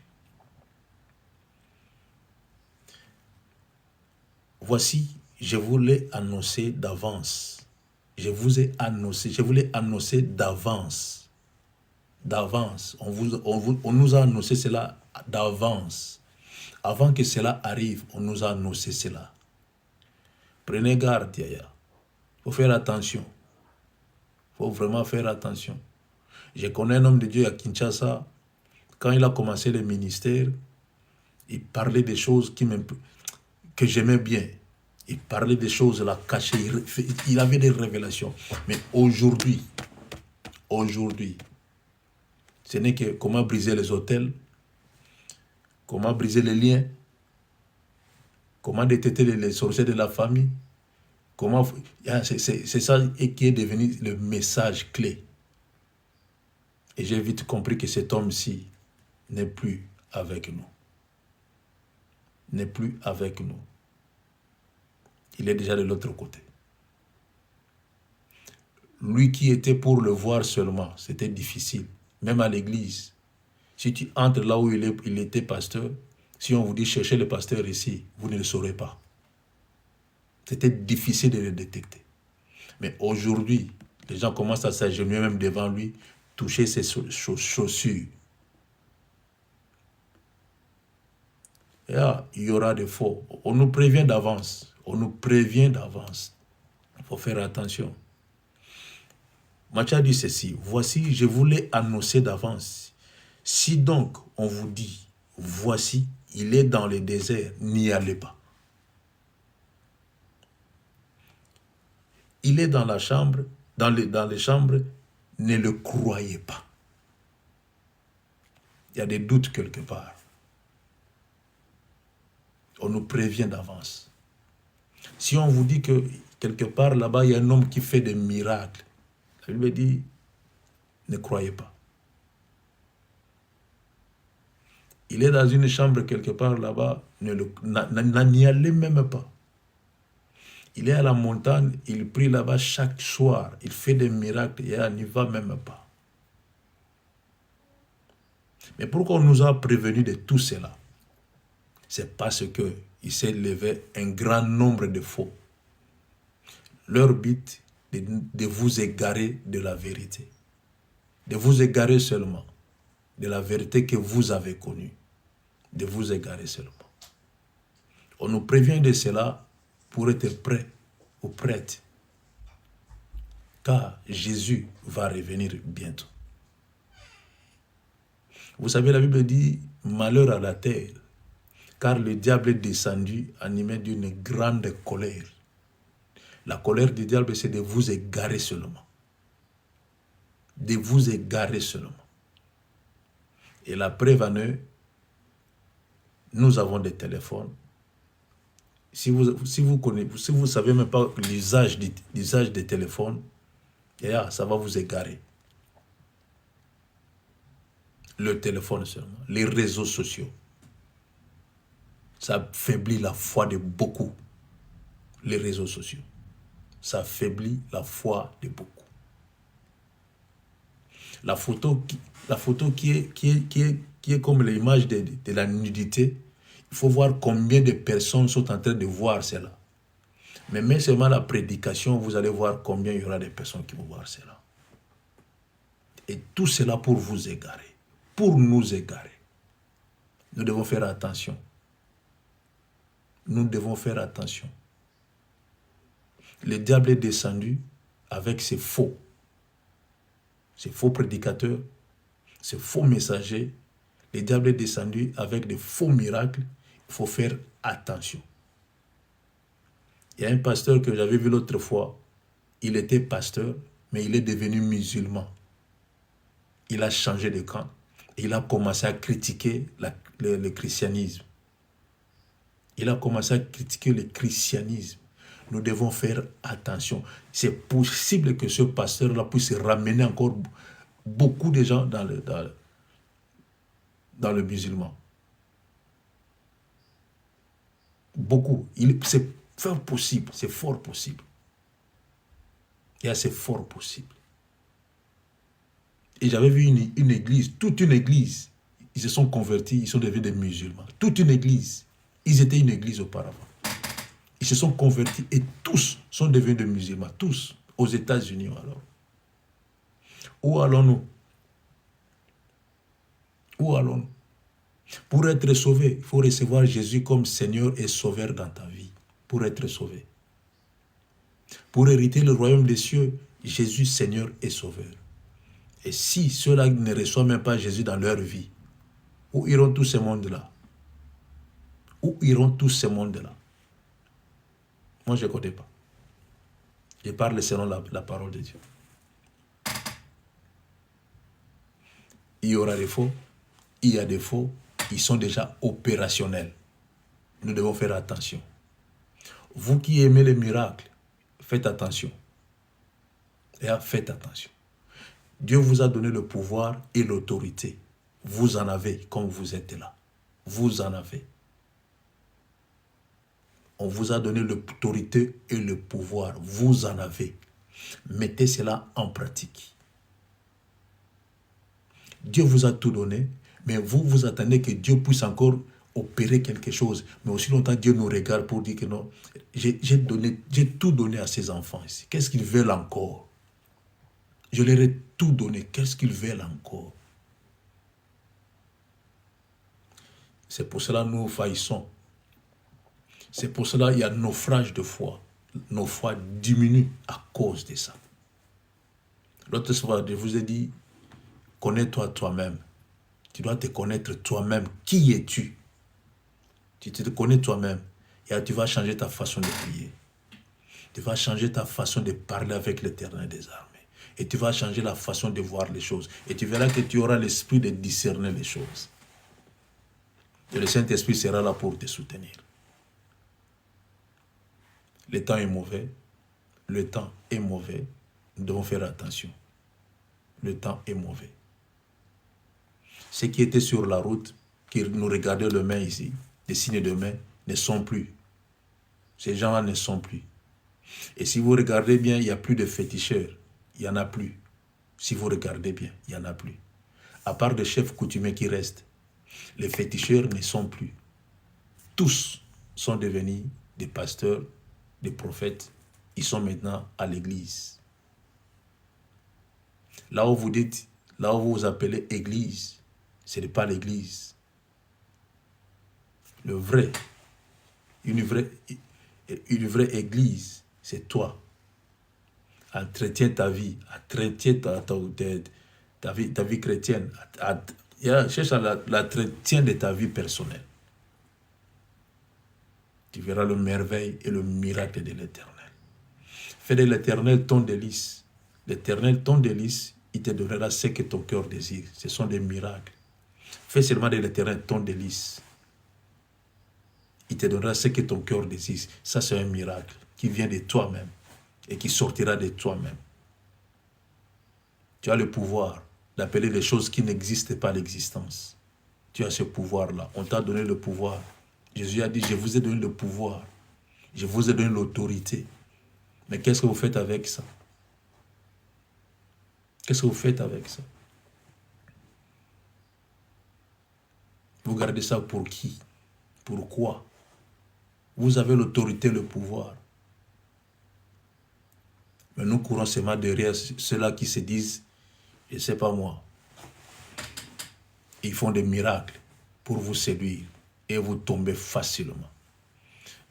Speaker 2: Voici, je vous l'ai annoncé d'avance. Je vous ai annoncé, je vous l'ai annoncé d'avance. D'avance. On nous a annoncé cela d'avance. Avant que cela arrive, on nous a annoncé cela. Prenez garde, Yaya. Il faut faire attention. Il faut vraiment faire attention. Je connais un homme de Dieu à Kinshasa. Quand il a commencé le ministère, il parlait des choses que j'aimais bien. Il parlait des choses là cachées. Il avait des révélations. Mais aujourd'hui, ce n'est que comment briser les hôtels, comment briser les liens, comment détecter les sorciers de la famille. C'est ça qui est devenu le message clé. Et j'ai vite compris que cet homme-ci n'est plus avec nous. N'est plus avec nous. Il est déjà de l'autre côté. Lui qui était pour le voir seulement, c'était difficile. Même à l'église. Si tu entres là où il était pasteur, si on vous dit cherchez le pasteur ici, vous ne le saurez pas. C'était difficile de le détecter. Mais aujourd'hui, les gens commencent à s'agenouiller même devant lui, toucher ses chaussures. Et là, il y aura des faux. On nous prévient d'avance. On nous prévient d'avance. Il faut faire attention. Matthieu a dit ceci. Voici, je vous l'ai annoncé d'avance. Si donc on vous dit, voici, il est dans le désert, n'y allez pas. Il est dans la chambre, dans les chambres, ne le croyez pas. Il y a des doutes quelque part. On nous prévient d'avance. Si on vous dit que quelque part là-bas, il y a un homme qui fait des miracles, la Bible dit, ne croyez pas. Il est dans une chambre quelque part là-bas, n'y allez même pas. Il est à la montagne, il prie là-bas chaque soir, il fait des miracles et il n'y va même pas. Mais pourquoi on nous a prévenus de tout cela? C'est parce qu'il s'est levé un grand nombre de faux. Leur but est de vous égarer de la vérité. De vous égarer seulement de la vérité que vous avez connue. De vous égarer seulement. On nous prévient de cela pour être prêts ou prêtes. Car Jésus va revenir bientôt. Vous savez, la Bible dit, malheur à la terre, car le diable est descendu animé d'une grande colère. La colère du diable, c'est de vous égarer seulement. De vous égarer seulement. Et la preuve en eux, nous avons des téléphones. Si vous ne savez même pas l'usage des téléphones, ça va vous égarer. Le téléphone seulement, les réseaux sociaux. Ça affaiblit la foi de beaucoup. Les réseaux sociaux. Ça affaiblit la foi de beaucoup. La photo qui est comme l'image de la nudité, il faut voir combien de personnes sont en train de voir cela. Mais même seulement la prédication, vous allez voir combien il y aura de personnes qui vont voir cela. Et tout cela pour vous égarer, pour nous égarer. Nous devons faire attention. Nous devons faire attention. Le diable est descendu avec ses faux prédicateurs, ses faux messagers. Le diable est descendu avec des faux miracles. Il faut faire attention. Il y a un pasteur que j'avais vu l'autre fois. Il était pasteur, mais il est devenu musulman. Il a changé de camp. Et il a commencé à critiquer le christianisme. Il a commencé à critiquer le christianisme. Nous devons faire attention. C'est possible que ce pasteur-là puisse ramener encore beaucoup de gens dans le musulman. Beaucoup. Fort possible, c'est fort possible. Et c'est fort possible. Et j'avais vu une église, toute une église. Ils se sont convertis, ils sont devenus des musulmans. Toute une église. Ils étaient une église auparavant. Ils se sont convertis et tous sont devenus des musulmans. Tous, aux États-Unis alors. Où allons-nous? Où allons-nous? Pour être sauvé, il faut recevoir Jésus comme Seigneur et Sauveur dans ta vie. Pour être sauvé. Pour hériter le royaume des cieux, Jésus Seigneur et Sauveur. Et si ceux-là ne reçoivent même pas Jésus dans leur vie, où iront tous ces mondes-là? Où iront tous ces mondes-là? Moi, je ne connais pas. Je parle selon la parole de Dieu. Il y aura des faux, il y a des faux, ils sont déjà opérationnels. Nous devons faire attention. Vous qui aimez les miracles, faites attention. Et faites attention. Dieu vous a donné le pouvoir et l'autorité. Vous en avez comme vous êtes là. Vous en avez. On vous a donné l'autorité et le pouvoir. Vous en avez. Mettez cela en pratique. Dieu vous a tout donné, mais vous attendez que Dieu puisse encore opérer quelque chose. Mais aussi longtemps, Dieu nous regarde pour dire que non, j'ai tout donné à ces enfants ici. Qu'est-ce qu'ils veulent encore? Je leur ai tout donné. Qu'est-ce qu'ils veulent encore? C'est pour cela que nous faillissons. C'est pour cela qu'il y a naufrage de foi. Nos foi diminuent à cause de ça. L'autre soir, je vous ai dit, connais-toi toi-même. Tu dois te connaître toi-même. Qui es-tu? Tu te connais toi-même. Et tu vas changer ta façon de prier. Tu vas changer ta façon de parler avec l'Éternel des armées. Et tu vas changer la façon de voir les choses. Et tu verras que tu auras l'esprit de discerner les choses. Et le Saint-Esprit sera là pour te soutenir. Le temps est mauvais. Le temps est mauvais. Nous devons faire attention. Le temps est mauvais. Ceux qui étaient sur la route, qui nous regardaient les mains ici, les signes de main, ne sont plus. Ces gens-là ne sont plus. Et si vous regardez bien, il n'y a plus de féticheurs. Il n'y en a plus. Si vous regardez bien, il n'y en a plus. À part des chefs coutumiers qui restent, les féticheurs ne sont plus. Tous sont devenus des pasteurs, des prophètes. Ils sont maintenant à l'église. Là où vous dites, là où vous appelez église, ce n'est pas l'église. Une vraie église, c'est toi. Entretiens ta vie, entretiens ta vie chrétienne. Cherche l'entretien de ta vie personnelle. Tu verras le merveille et le miracle de l'Éternel. Fais de l'Éternel ton délice. L'Éternel ton délice, il te donnera ce que ton cœur désire. Ce sont des miracles. Fais seulement de l'Éternel ton délice. Il te donnera ce que ton cœur désire. Ça, c'est un miracle qui vient de toi-même et qui sortira de toi-même. Tu as le pouvoir d'appeler les choses qui n'existent pas à l'existence. Tu as ce pouvoir-là. On t'a donné le pouvoir. Jésus a dit, je vous ai donné le pouvoir. Je vous ai donné l'autorité. Mais qu'est-ce que vous faites avec ça? Qu'est-ce que vous faites avec ça? Vous gardez ça pour qui? Pourquoi? Vous avez l'autorité, le pouvoir. Mais nous courons seulement derrière ceux-là qui se disent, je ne sais pas moi. Ils font des miracles pour vous séduire et vous tombez facilement.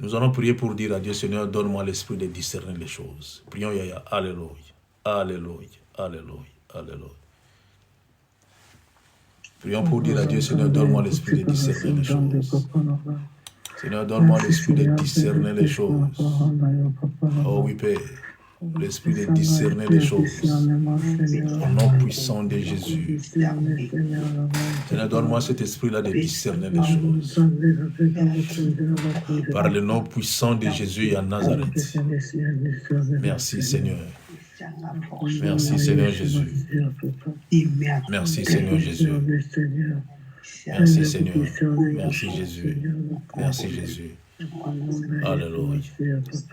Speaker 2: Nous allons prier pour dire à Dieu, Seigneur, donne-moi l'esprit de discerner les choses. Prions, Yaya. Alléluia. Alléluia. Alléluia. Alléluia. Prions pour dire à Dieu, Seigneur, donne-moi l'esprit de discerner les choses. Seigneur, donne-moi l'esprit de discerner les choses. Oh oui, Père. L'esprit de discerner les choses. Au nom puissant de Jésus. Seigneur, donne-moi cet esprit-là de discerner les choses. Par le nom puissant de Jésus à Nazareth. Merci, Seigneur. Merci, Seigneur Jésus. Merci, Seigneur Jésus. Merci, Seigneur. Merci, Jésus. Merci, Jésus. Alléluia.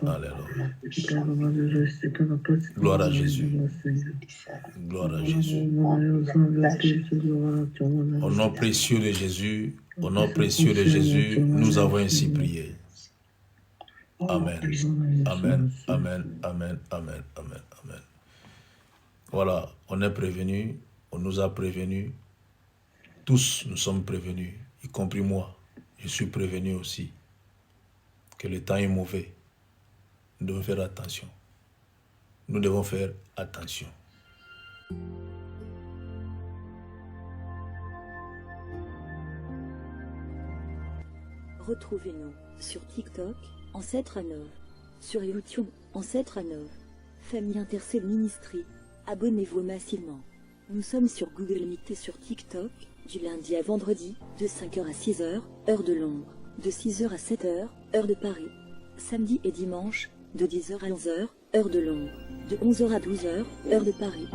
Speaker 2: Alléluia. Gloire à Jésus. Gloire à Jésus. Au nom précieux de Jésus, au nom précieux de Jésus, nous avons ainsi prié. Amen. Amen. Amen. Amen. Amen. Amen. Amen. Voilà, on est prévenus, on nous a prévenus. Tous nous sommes prévenus, y compris moi. Je suis prévenu aussi que le temps est mauvais. Nous devons faire attention. Nous devons faire attention.
Speaker 1: Retrouvez-nous sur TikTok, Ancêtre Anov, sur YouTube, Ancêtre Anov, Famille Intercelle Ministry. Abonnez-vous massivement. Nous sommes sur Google Meet et sur TikTok, du lundi à vendredi, de 5h à 6h, heure de Londres, de 6h à 7h, heure de Paris. Samedi et dimanche, de 10h à 11h, heure de Londres, de 11h à 12h, heure de Paris.